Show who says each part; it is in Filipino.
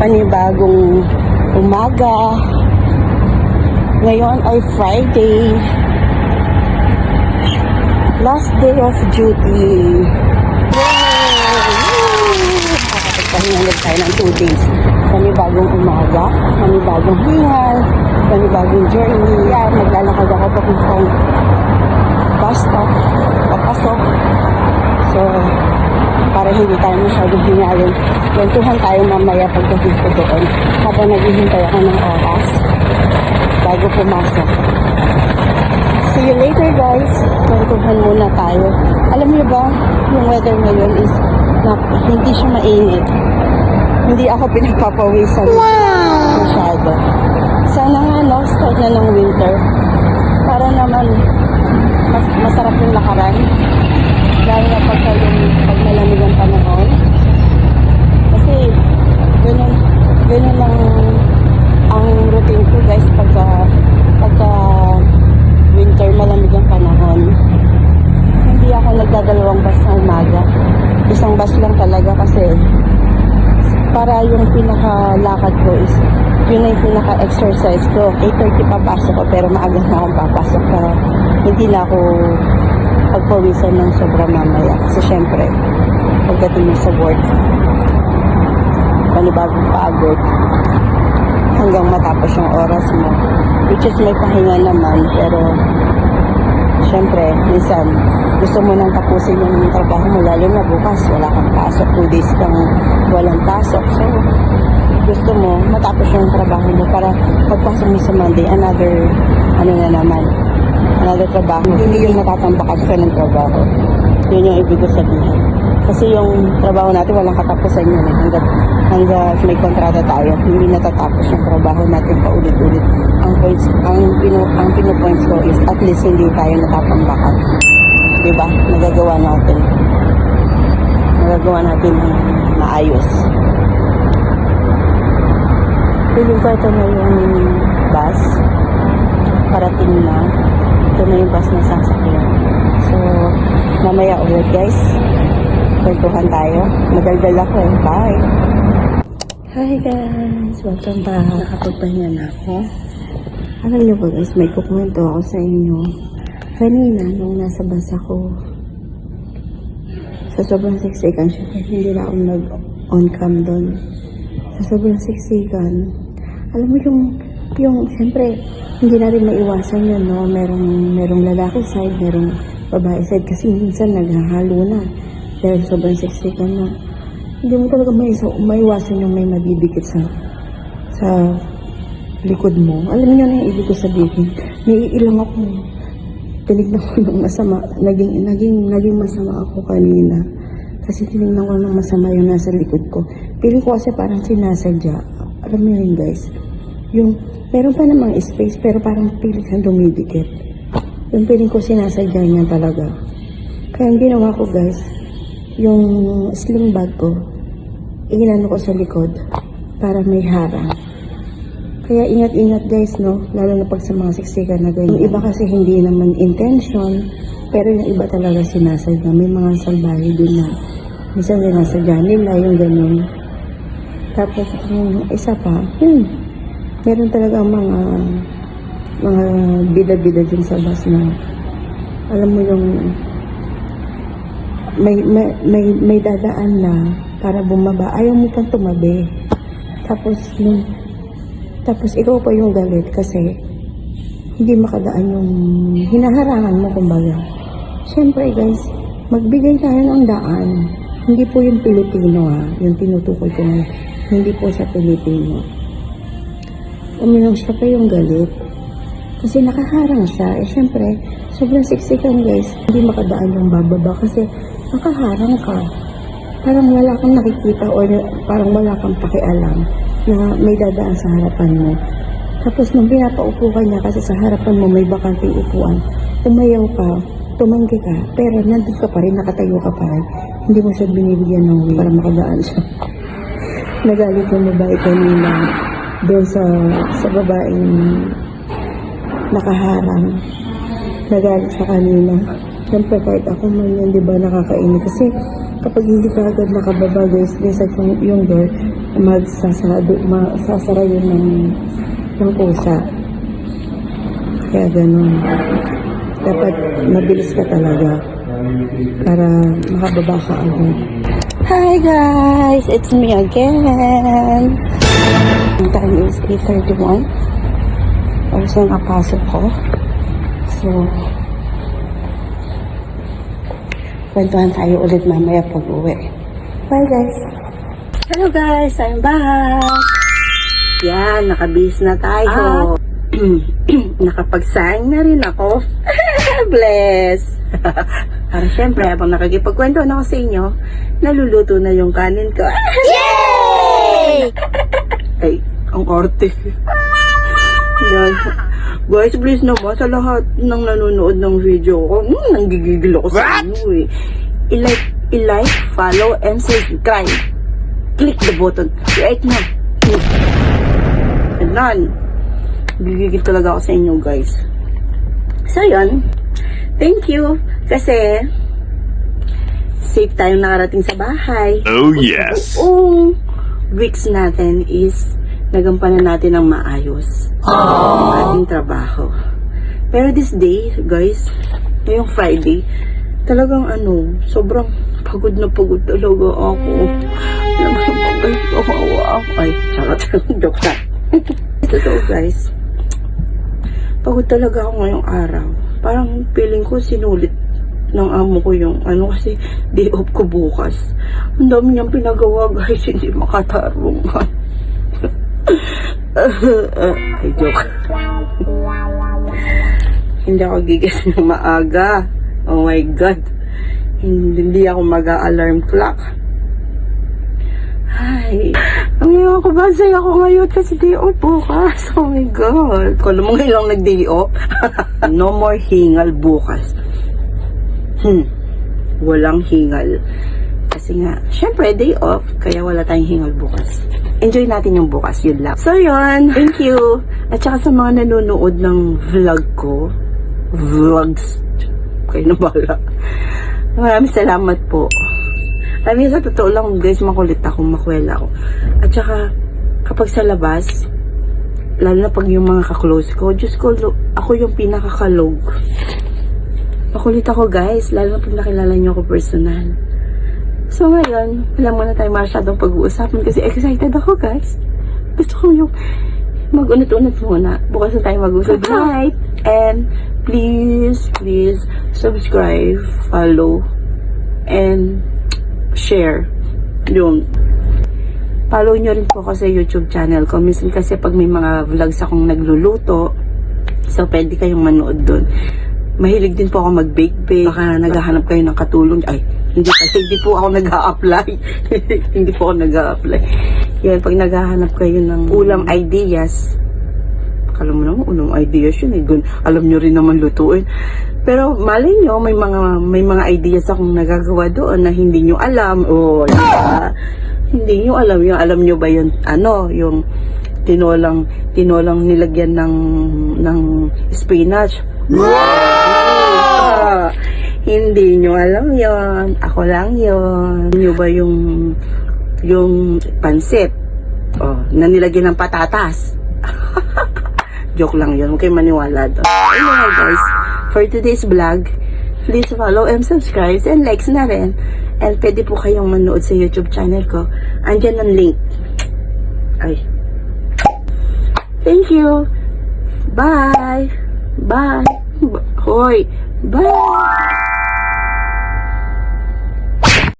Speaker 1: panibagong umaga. Ngayon ay Friday. Last day of duty. Nakakapagpahinga ulit tayo ng 2 days. Panibagong umaga, panibagong hingal, panibagong journey. Yan, maglalakad ako papuntang bus stop, papasok. So, para hindi tayo masyadong hingalin. Kwentuhan tayo mamaya pagdating ko doon habang naghihintay ako ng oras bago pumasok. See you later guys. Kwentuhan muna tayo. Alam niyo ba, yung weather ngayon is hindi siya mainit. Hindi ako pinagpapawisan masyado. Sana nga no, start na ng winter para naman masarap yung lakaran. Lalo na pag malamig ang panahon. Kasi ganun lang ang routine ko guys pagka winter, malamig ang panahon. Hindi ako nagdadalawang bus na umaga. Isang bus lang talaga kasi para yung pinakalakad ko is yun na yung pinaka-exercise ko. 8:30 papasok ko pero maaga na akong papasok para hindi na ako pagpawisan ng sobra mamaya. Kasi syempre, pagdating mo sa work, panibagong pagod hanggang matapos yung oras mo. Which is may pahinga naman, pero syempre, minsan, gusto mo nang tapusin yung trabaho mo, lalo na bukas, wala kang pasok, 2 days kang walang pasok. So, gusto mo matapos yung trabaho mo para pagpasok mo sa Monday, another trabaho. Hindi yung matatambakan ka ng trabaho. Yun yung ibig ko sabihin. Kasi yung trabaho natin walang katapusan yun eh. Hanggang may kontrata tayo, hindi natatapos yung trabaho natin paulit-ulit. Ang pinopoints ko is at least hindi tayo natatambakan. Diba? Nagagawa natin ng maayos. Feeling ko ito na yung bus. Parating na. Ito na yung bus na sasakyan. So, mamaya ulit guys. Kwentuhan tayo. Madaldal ako eh. Bye! Hi guys! Welcome back. Nakapagpahinga na ako. Alam niyo ba guys, may kukwento ako sa inyo. Kanina, nung nasa bus ako, sa sobrang siksikan, syempre hindi na ako nag-on cam doon. Sa sobrang siksikan, alam mo yung syempre, hindi natin maiwasan yun, no? Merong lalaki side, merong babae side, kasi minsan naghahalo na. Dahil sobrang siksikan na. Hindi mo talaga maiwasan yung may mabibigit sa likod mo. Alam niyo na yung ibig ko sabihin. Naiilang ako. Tinignan ko ng masama. Naging masama ako kanina. Kasi tinignan ko ng masama yung nasa likod ko. Piling ko kasi parang sinasadya. Alam niyo yun guys. Yung meron pa namang space pero parang piling siyang dumidikit. Yung piling ko sinasadya niya talaga. Kaya ang ginawa ko guys, yung sling bag ko, inano ko sa likod para may harang. Kaya ingat-ingat guys, no? Lalo na pag sa mga siksikan na ganyan. Yung iba kasi hindi naman intention, pero yung iba talaga sinasadya. May mga salbahe din na minsan sinasadya nila yung ganun. Tapos yung isa pa, meron talaga mga bida-bida din sa bus na alam mo yung may dadaan na para bumaba. Ayaw mo pang tumabi. Tapos ikaw pa yung galit kasi hindi makadaan yung hinaharangan mo kumbaga. Siyempre guys, magbigay tayo ng daan. Hindi po yung Pilipino yung tinutukoy ko ngayon. Hindi po sa Pilipino. Uminong siya pa yung galit. Kasi nakaharang siya. Siyempre, sobrang siksikan guys. Hindi makadaan yung bababa kasi nakaharang ka. Parang wala kang nakikita o parang wala kang pakialam na may dadaan sa harapan mo. Tapos nung pinapaupo ka niya kasi sa harapan mo may bakanting upuan, umayaw ka, tumanggi ka, pero nandun ka pa rin, nakatayo ka pa rin. Hindi mo siya binibigyan ng way para makadaan siya. Nagalit yung babae kanina doon sa babaeng nakaharang. Nagalit siya kanina. Siyempre kahit ako man yun, di ba, nakakainis. Kasi Kapag hindi ka agad nakababa guys, reset yung door, magsasara yun ng kusa. Kaya ganun. Dapat mabilis ka talaga para makababa ka agad. Hi guys! It's me again! Ang time is 8:31. Tapos yung napasok ko. So, kwentuhan tayo ulit mamaya pag uwi. Bye guys! Hello guys! I'm back! Yan, nakabihis na tayo. Nakapagsaing na rin ako. Bless! Para syempre, habang nakikipagkwentuhan ako sa inyo, naluluto na yung kanin ko. Yay! Ay, ang arte. Yan. Guys, please naman, sa lahat ng nanonood ng video ko, nanggigigil ako sa inyo eh. I-like, follow, and subscribe. Click the button right now. Yan. Gigigil talaga ako sa inyo, guys. So, yun. Thank you. Kasi, safe tayong nakarating sa bahay.
Speaker 2: Oh, yes.
Speaker 1: Buong weeks natin is nagampanan natin ng maayos ang ating trabaho. Pero this day, guys, ngayong Friday, talagang sobrang pagod na pagod talaga ako. Alam mo yung guys, kawawa ako. Ay, charot. Joke lang. Totoo, guys. Pagod talaga ako ngayong araw. Parang feeling ko sinulit ng amo ko yung kasi day off ko bukas. Ang dami niyang pinagawa, guys. Hindi makatarungan. Ay, joke. Hindi ako gigising ng maaga. Oh my God. Hindi ako mag-alarm clock. Ay, ngayon ako ba? Saya ako ngayon kasi day off bukas. Oh my God. Kala mo ngayon lang nag-day off? No more hingal bukas. Walang hingal. Kasi nga, syempre, day off, kaya wala tayong hingal bukas. Enjoy natin yung bukas, yun lang. So, yun. Thank you. At saka sa mga nanonood ng vlog ko, vlogs, kayo na bala. Maraming salamat po. Sabi sa totoo lang, guys, makulit ako, makwela ako. At saka, kapag sa labas, lalo na pag yung mga kaklose ko, Diyos ko, ako yung pinakakalog. Makulit ako, guys, lalo na pag nakilala niyo ako personal. So, ngayon, wala muna tayo masyadong pag-uusapan kasi excited ako, guys. Gusto ko yung mag-unat-unat muna. Bukas na tayo mag-usap. Good night! And please subscribe, follow, and share. Yun. Follow nyo rin po ako sa YouTube channel ko. Minsan kasi pag may mga vlogs akong nagluluto, so pwede kayong manood dun. Mahilig din po ako mag-bake-bake. Baka naghahanap kayo ng katulong. Ay, hindi po ako nag-a-apply. Hindi po ako nag-a-apply. Yan, pag naghahanap kayo ng ulam ideas, alam mo naman, ulam ideas yun eh. Alam nyo rin naman lutuin. Pero malay nyo, may mga ideas akong nagagawa doon na hindi nyo alam. O, diba? Hindi nyo alam. Alam nyo ba yun, yung tinolang nilagyan ng spinach. Wow! Hindi nyo alam yon. Ako lang yon. Nyo ba yung pansit? Oh, na nilagyan ng patatas. Joke lang yun. Huwag kayong maniwala doon. Anyway guys, for today's vlog, please follow and subscribe and likes na rin. And pwede po kayong manood sa YouTube channel ko. Andyan ang link. Ay. Thank you. Bye. Bye. Hoy. Bye.